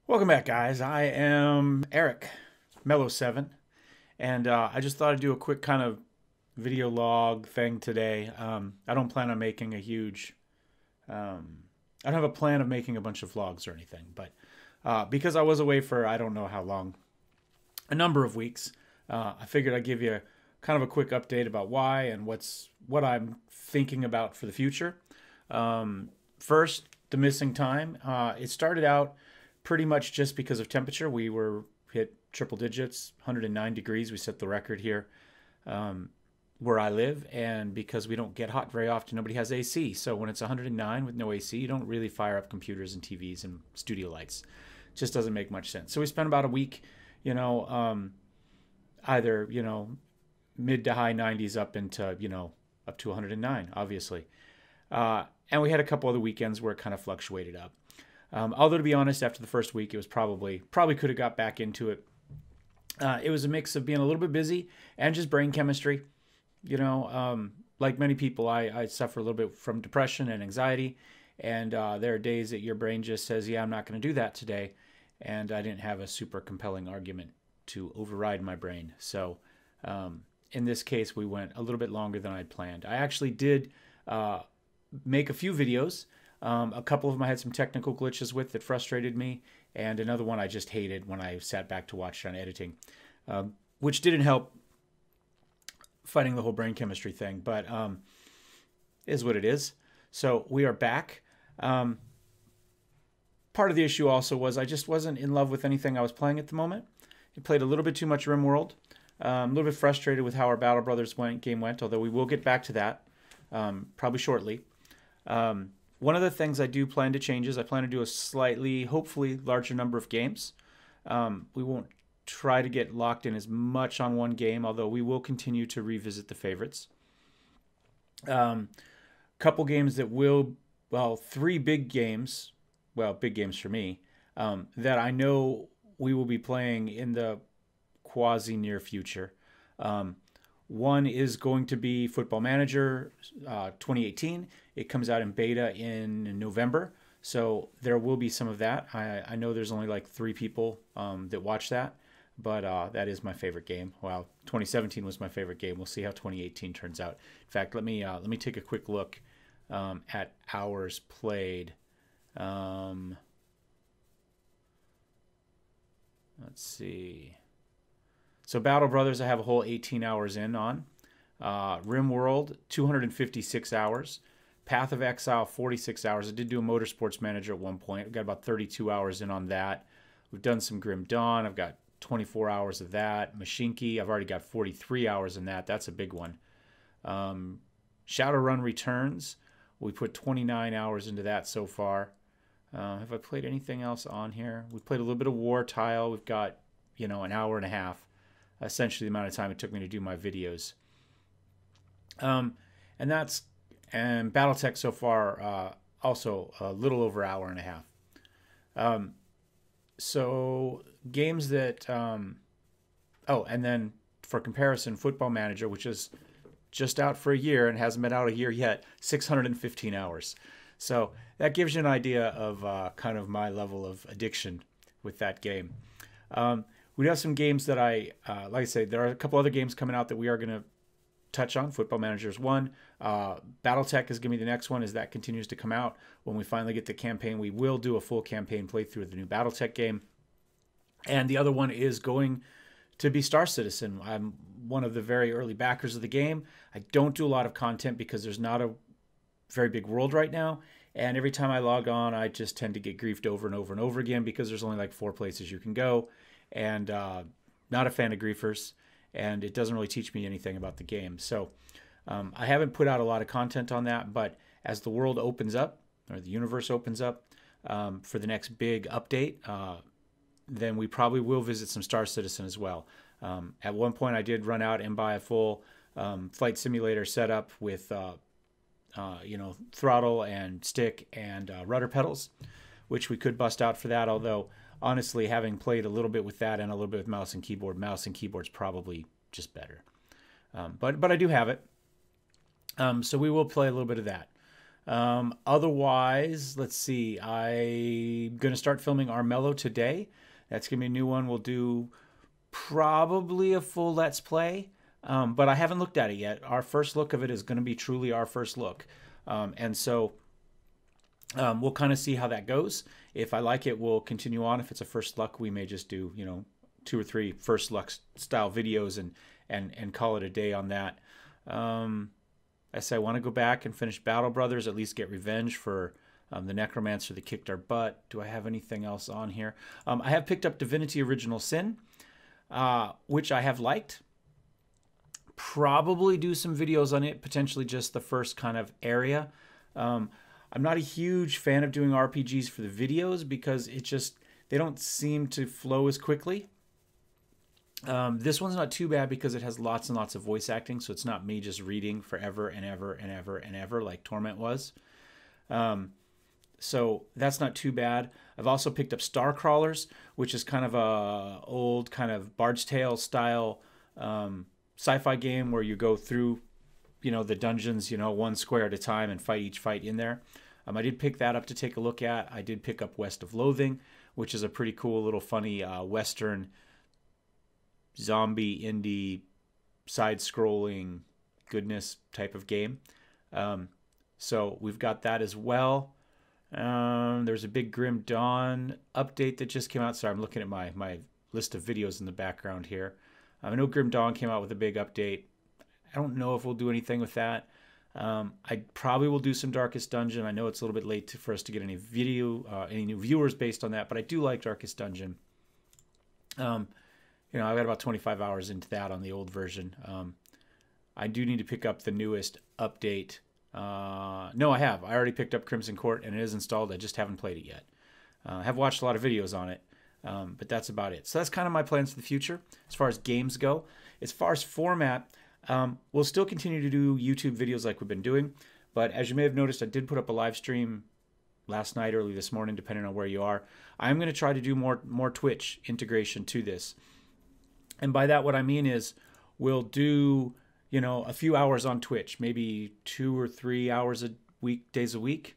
Welcome back, guys. I am Eric, Mellow7, and I just thought I'd do a quick kind of video log thing today. I don't plan on making a huge, I don't have a plan of making a bunch of vlogs or anything, but because I was away for I don't know how long, a number of weeks, I figured I'd give you kind of a quick update about why and what I'm thinking about for the future. First, the missing time. It started out pretty much just because of temperature. We were hit triple digits, 109 degrees. We set the record here where I live, and because we don't get hot very often, nobody has AC. So when it's 109 with no AC, you don't really fire up computers and TVs and studio lights. It just doesn't make much sense. So we spent about a week, you know, either mid to high 90s up into up to 109, obviously. And we had a couple other weekends where it kind of fluctuated up. Although to be honest, after the first week, it was probably could have got back into it. It was a mix of being a little bit busy and just brain chemistry. Like many people, I suffer a little bit from depression and anxiety, and there are days that your brain just says, "Yeah, I'm not going to do that today," and I didn't have a super compelling argument to override my brain. So in this case, we went a little bit longer than I'd planned. I actually did make a few videos. A couple of them I had some technical glitches with that frustrated me, and another one I just hated when I sat back to watch it on editing, which didn't help fighting the whole brain chemistry thing, but is what it is. So we are back. Part of the issue also was I just wasn't in love with anything I was playing at the moment. I played a little bit too much RimWorld. A little bit frustrated with how our Battle Brothers game went, although we will get back to that probably shortly. One of the things I do plan to change is I plan to do a slightly, hopefully, larger number of games. We won't try to get locked in as much on one game, although we will continue to revisit the favorites. Couple games that will, well, three big games, well, big games for me, that I know we will be playing in the quasi near future. One is going to be Football Manager 2018. It comes out in beta in November, so there will be some of that. I know there's only like 3 people that watch that, but that is my favorite game. Well, 2017 was my favorite game. We'll see how 2018 turns out. In fact, let me take a quick look at hours played. Let's see. So Battle Brothers, I have a whole 18 hours in on. RimWorld, 256 hours. Path of Exile, 46 hours. I did do a Motorsports Manager at one point. I've got about 32 hours in on that. We've done some Grim Dawn. I've got 24 hours of that. Mashinki, I've already got 43 hours in that. That's a big one. Shadowrun Returns, we put 29 hours into that so far. Have I played anything else on here? We played a little bit of War Tile. We've got, an hour and a half. Essentially the amount of time it took me to do my videos. And Battletech so far, also a little over an hour and a half. So games that, and then for comparison, Football Manager, which is just out for a year and hasn't been out a year yet, 615 hours. So that gives you an idea of kind of my level of addiction with that game. We have some games that like I say, there are a couple other games coming out that we are going to touch on. Football Manager is one. Battletech is going to be the next one as that continues to come out. When we finally get the campaign, we will do a full campaign playthrough of the new Battletech game. And the other one is going to be Star Citizen. I'm one of the very early backers of the game. I don't do a lot of content because there's not a very big world right now. And every time I log on, I just tend to get griefed over and over and over again because there's only like 4 places you can go. And not a fan of griefers, and it doesn't really teach me anything about the game. So I haven't put out a lot of content on that, but as the world opens up, or the universe opens up for the next big update, then we probably will visit some Star Citizen as well. At one point, I did run out and buy a full flight simulator setup with throttle and stick and rudder pedals, which we could bust out for that, although honestly, having played a little bit with that and a little bit with mouse and keyboard's probably just better. But I do have it. So we will play a little bit of that. Otherwise, let's see. I'm going to start filming Armello today. That's going to be a new one. We'll do probably a full Let's Play, but I haven't looked at it yet. Our first look of it is going to be truly our first look. And so we'll kind of see how that goes. If I like it, we'll continue on. If it's a first look, we may just do, 2 or 3 first look style videos and call it a day on that. I say I want to go back and finish Battle Brothers, at least get revenge for the Necromancer that kicked our butt. Do I have anything else on here? I have picked up Divinity Original Sin, which I have liked. Probably do some videos on it, potentially just the first kind of area. I'm not a huge fan of doing RPGs for the videos because they don't seem to flow as quickly. This one's not too bad because it has lots and lots of voice acting, so it's not me just reading forever and ever and ever and ever like Torment was. So that's not too bad. I've also picked up Star Crawlers, which is kind of a old kind of Bard's Tale style sci-fi game where you go through, the dungeons, one square at a time and fight each fight in there. I did pick that up to take a look at. I did pick up West of Loathing, which is a pretty cool little funny Western zombie indie side-scrolling goodness type of game. So we've got that as well. There's a big Grim Dawn update that just came out. Sorry, I'm looking at my list of videos in the background here. I know Grim Dawn came out with a big update. I don't know if we'll do anything with that. I probably will do some Darkest Dungeon. I know it's a little bit late for us to get any any new viewers based on that, but I do like Darkest Dungeon. I've got about 25 hours into that on the old version. I do need to pick up the newest update. No, I have. I already picked up Crimson Court, and it is installed. I just haven't played it yet. I have watched a lot of videos on it, but that's about it. So that's kind of my plans for the future as far as games go. As far as format, we'll still continue to do YouTube videos like we've been doing, but as you may have noticed, I did put up a live stream last night, early this morning, depending on where you are. I'm going to try to do more Twitch integration to this. And by that, what I mean is we'll do, a few hours on Twitch, maybe 2 or 3 hours days a week,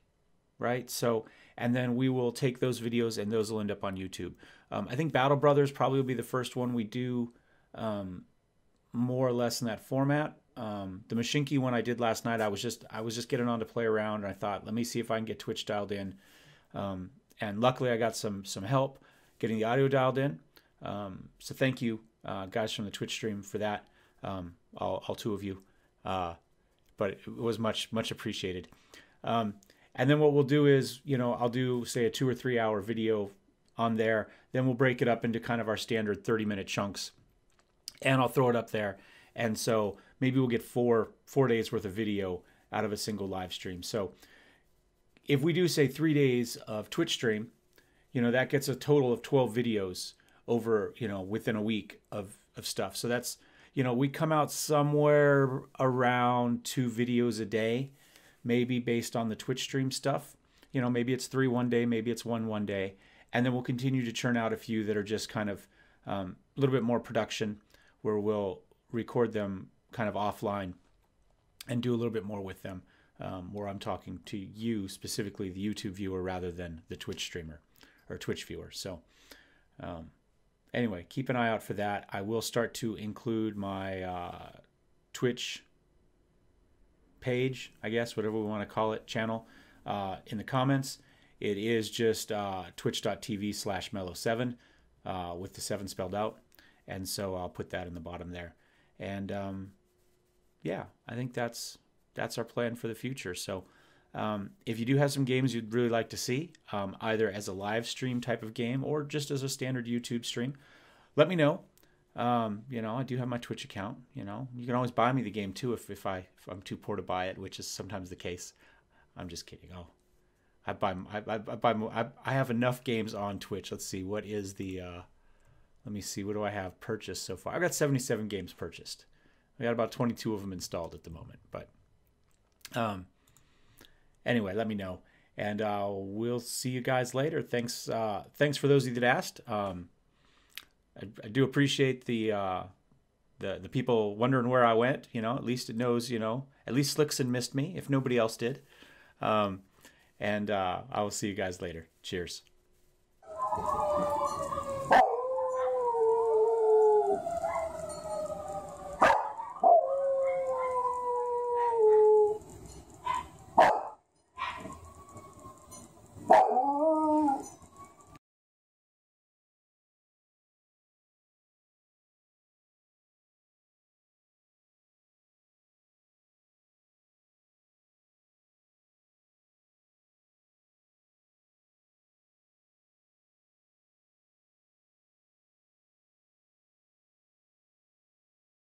right? So, and then we will take those videos and those will end up on YouTube. I think Battle Brothers probably will be the first one we do more or less in that format. The Mashinki one I did last night, I was just getting on to play around, and I thought, let me see if I can get Twitch dialed in. And luckily I got some help getting the audio dialed in. So thank you. Guys from the Twitch stream for that, all 2 of you, but it was much appreciated. And then what we'll do is, I'll do say a 2 or 3 hour video on there, then we'll break it up into kind of our standard 30-minute chunks, and I'll throw it up there. And so maybe we'll get 4 days worth of video out of a single live stream. So if we do say 3 days of Twitch stream, that gets a total of 12 videos over, within a week of stuff. So that's, we come out somewhere around 2 videos a day, maybe based on the Twitch stream stuff. Maybe it's 3 one day, maybe it's 1 one day. And then we'll continue to churn out a few that are just kind of a little bit more production, where we'll record them kind of offline and do a little bit more with them, where I'm talking to you, specifically the YouTube viewer, rather than the Twitch streamer or Twitch viewer. So, anyway, keep an eye out for that. I will start to include my Twitch page, I guess, whatever we want to call it, channel, in the comments. It is just twitch.tv/Mellow7 with the 7 spelled out. And so I'll put that in the bottom there. And yeah, I think that's our plan for the future. So if you do have some games you'd really like to see, either as a live stream type of game or just as a standard YouTube stream, let me know. I do have my Twitch account. You can always buy me the game too if I'm too poor to buy it, which is sometimes the case. I'm just kidding. I have enough games on Twitch. Let's see, what is the let me see, what do I have purchased so far? I've got 77 games purchased. I got about 22 of them installed at the moment, but anyway, let me know, and we'll see you guys later. Thanks for those of you that asked. I do appreciate the people wondering where I went. At least it knows. At least Slickson missed me, if nobody else did. And I will see you guys later. Cheers.